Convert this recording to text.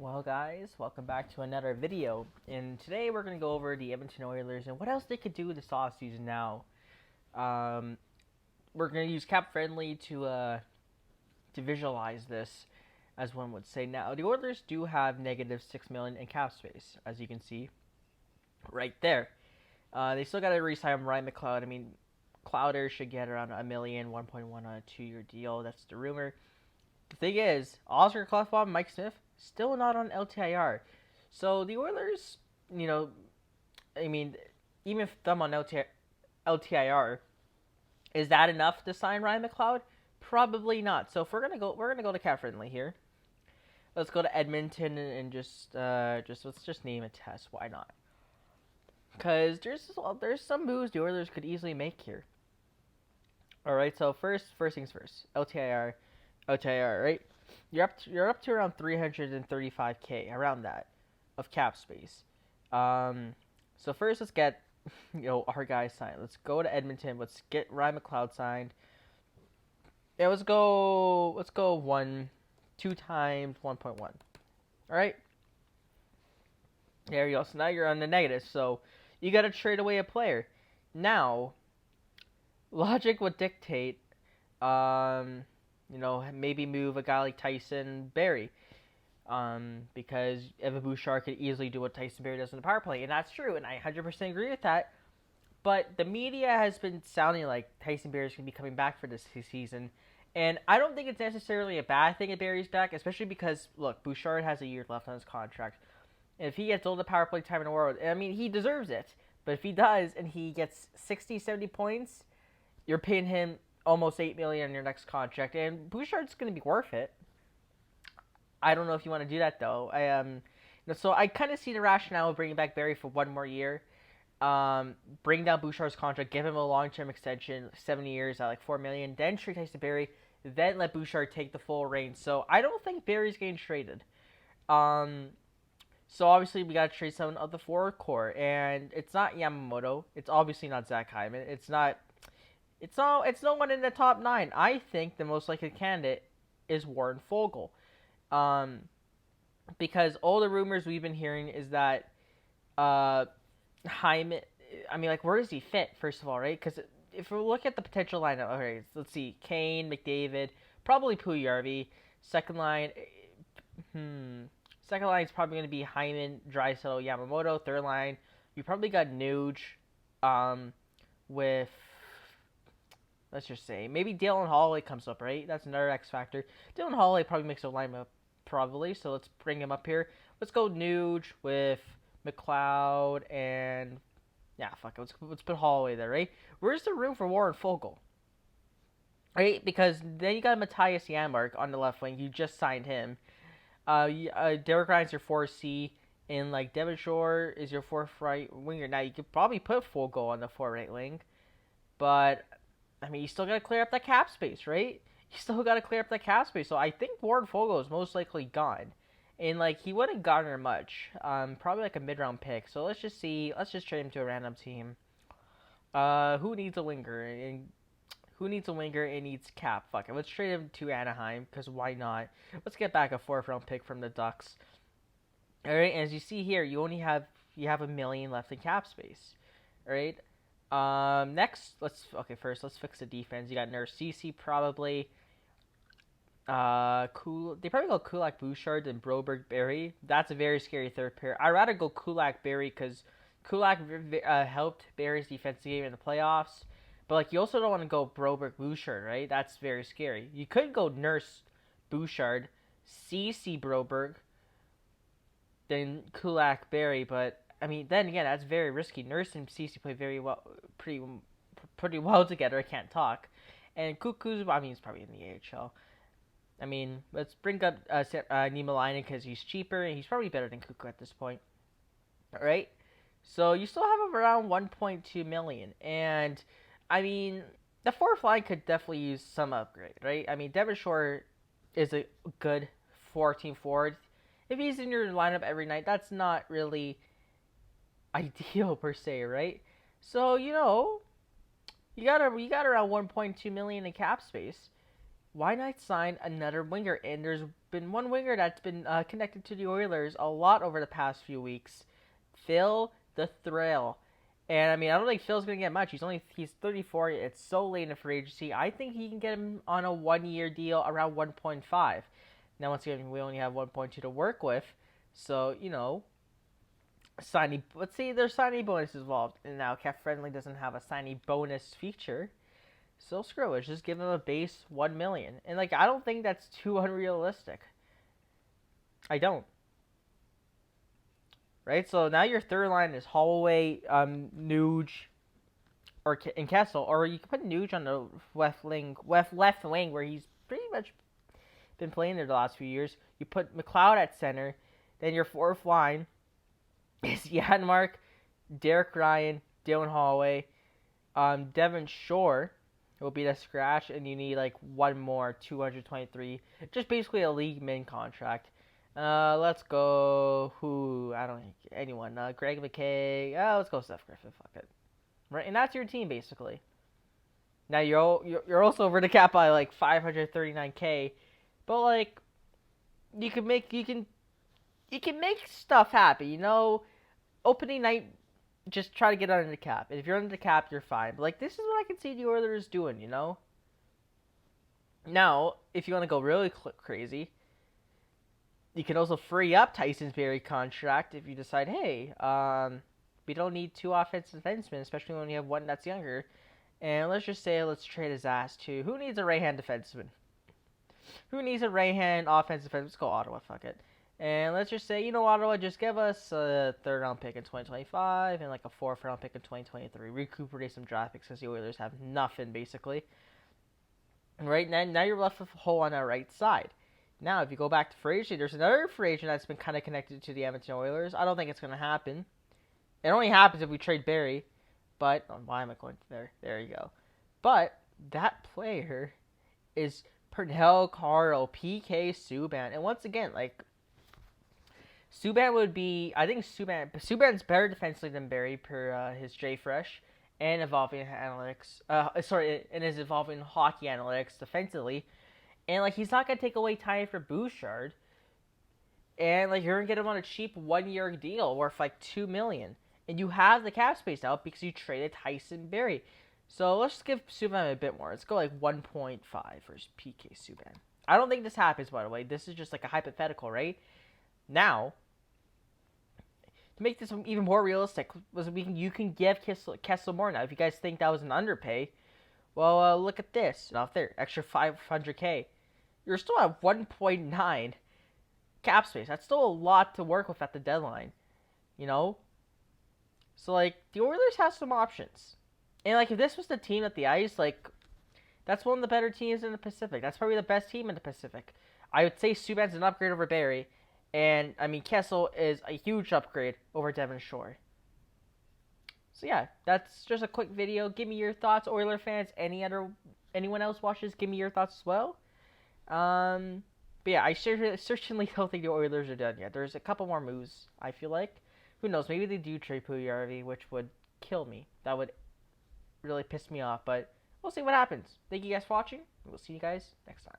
Well, guys, welcome back to another video. And today we're going to go over the Edmonton Oilers and what else they could do this offseason now. Um, we're going to use Cap Friendly to visualize this, as one would say. Now, the Oilers do have negative $6 million in cap space, as you can see right there. They still got to re-sign Ryan McLeod. I mean, Clowder should get around $1 million, 1.1 on a 2-year deal. That's the rumor. The thing is, Oscar Klefbom, Mike Smith, still not on LTIR. So the Oilers, I mean, even if them on LTIR, is that enough to sign Ryan McLeod? Probably not. So if we're gonna go to cap friendly here. Let's go to Edmonton and let's just name a test. Why not? Because there's some moves the Oilers could easily make here. All right. So first things first. LTIR, right? You're up to around 335K, around that, of cap space. So first let's get our guys signed. Let's go to Edmonton. Let's get Ryan McLeod signed. Yeah, let's go 2 times 1.1. All right. There you go. So now you're on the negative. So you got to trade away a player. Now, logic would dictate, maybe move a guy like Tyson Barrie. Because Evan Bouchard could easily do what Tyson Barrie does in the power play. And that's true, and I 100% agree with that. But the media has been sounding like Tyson Barrie is going to be coming back for this season. And I don't think it's necessarily a bad thing if Barrie's back, especially because, look, Bouchard has a year left on his contract. And if he gets all the power play time in the world, I mean, he deserves it. But if he does and he gets 60, 70 points, you're paying him almost $8 million on your next contract. And Bouchard's going to be worth it. I don't know if you want to do that, though. So I kind of see the rationale of bringing back Barrie for one more year. Bring down Bouchard's contract, give him a long-term extension, 7 years at like $4 million, then trade Tyson Barrie, then let Bouchard take the full reign. So I don't think Barrie's getting traded. So obviously we got to trade someone of the forward core, and it's not Yamamoto. It's obviously not Zach Hyman. It's no one in the top 9. I think the most likely candidate is Warren Foegele. Because all the rumors we've been hearing is that Hyman, where does he fit, first of all, right? Because if we look at the potential lineup, okay, let's see, Kane, McDavid, probably Puyarvi. Second line is probably going to be Hyman, Draisaitl, Yamamoto. Third line, you probably got Nuge, with, let's just say, maybe Dylan Holloway comes up, right? That's another X factor. Dylan Holloway probably makes a lineup, probably, so let's bring him up here. Let's go Nuge with McLeod and fuck it. Let's put Holloway there, right? Where's the room for Warren Foegele? Right? Because then you got Matthias Janmark on the left wing. You just signed him. Derek Ryan's your 4C, and like Devin Shore is your 4th right winger. Now you could probably put Foegele on the 4 right wing, but I mean you still gotta clear up that cap space, right? You still gotta clear up that cap space. So I think Warren Foegele is most likely gone. And, he wouldn't garner much. Probably like a mid-round pick. So let's just see. Let's just trade him to a random team. Who needs a winger? Who needs a winger and needs cap? Fuck it. Let's trade him to Anaheim, because why not? Let's get back a 4th-round pick from the Ducks. All right, and as you see here, you have $1 million left in cap space. All right. Next, first let's fix the defense. You got Nurse CC probably. They probably go Kulak, Bouchard, and Broberg, Barrie. That's a very scary third pair. I'd rather go Kulak, Barrie, because Kulak helped Barrie's defensive game in the playoffs. But you also don't want to go Broberg, Bouchard, right? That's very scary. You could go Nurse, Bouchard, CC Broberg, then Kulak, Barrie. But I mean, then again, that's very risky. Nurse and CC play pretty well together. I can't talk. And Kuku's, he's probably in the AHL. I mean, let's bring up Niemelainen because he's cheaper and he's probably better than Kuku at this point. All right? So you still have around $1.2 million. And, I mean, the 4th line could definitely use some upgrade, right? I mean, Devin Shore is a good 14 forward. If he's in your lineup every night, that's not really ideal per se, right? So, you got around $1.2 million in cap space. Why not sign another winger? And there's been one winger that's been connected to the Oilers a lot over the past few weeks. Phil the Thrill. And I mean, I don't think Phil's gonna get much. He's 34. It's so late in the free agency. I think he can get him on a 1-year deal around 1.5. Now once again, we only have 1.2 to work with, so signing. Let's see, there's signing bonuses involved. And now Cap Friendly doesn't have a signing bonus feature, so screw it. Just give him a base 1 million. And I don't think that's too unrealistic. I don't. Right, so now your third line is Holloway, Nuge, and Kessel, or you can put Nuge on the left wing where he's pretty much been playing there the last few years. You put McLeod at center, then your fourth line is Janmark, Derek Ryan, Dylan Holloway, Devin Shore will be the scratch, and you need one more 223, just basically a league min contract. Let's go. I don't think anyone. Greg McKay. Let's go Seth Griffin. Fuck it. Right, and that's your team basically. Now you're also over the cap by 539K, but you can make stuff happen. Opening night, just try to get under the cap. And if you're under the cap, you're fine. But this is what I can see the Oilers doing. Now, if you want to go really crazy, you can also free up Tyson's Berry contract if you decide, hey, we don't need 2 offensive defensemen, especially when you have one that's younger. And let's trade his ass to, who needs a right-hand defenseman? Who needs a right-hand offensive defenseman? Let's go Ottawa, fuck it. And let's just say, Ottawa, just give us a 3rd-round pick in 2025 and a 4th-round pick in 2023. Recuperate some draft picks because the Oilers have nothing, basically. And right now you're left with a hole on that right side. Now, if you go back to free agency, there's another free agent that's been kind of connected to the Edmonton Oilers. I don't think it's going to happen. It only happens if we trade Barry. But, why am I going there? There you go. But, that player is Pernell Carl, PK Subban. And once again, Subban would be, I think Subban's better defensively than Barry per his JFresh and evolving analytics. And his evolving hockey analytics defensively. And, he's not going to take away time for Bouchard. And, you're going to get him on a cheap 1-year deal worth, $2 million. And you have the cap space now because you traded Tyson Berry. So, let's just give Subban a bit more. Let's go, 1.5 for PK Subban. I don't think this happens, by the way. This is just, a hypothetical, right? Now, to make this even more realistic, you can give Kessel more now. If you guys think that was an underpay, well, look at this. Out there, extra $500K. You're still at 1.9 cap space. That's still a lot to work with at the deadline. So, the Oilers have some options. And, if this was the team at the ice, that's one of the better teams in the Pacific. That's probably the best team in the Pacific. I would say Subban's an upgrade over Barry. And, Kessel is a huge upgrade over Devin Shore. So, yeah, that's just a quick video. Give me your thoughts, Oiler fans. Anyone else watches, give me your thoughts as well. But, yeah, I certainly don't think the Oilers are done yet. There's a couple more moves, I feel like. Who knows? Maybe they do trade Puyarvi, which would kill me. That would really piss me off. But we'll see what happens. Thank you guys for watching. We'll see you guys next time.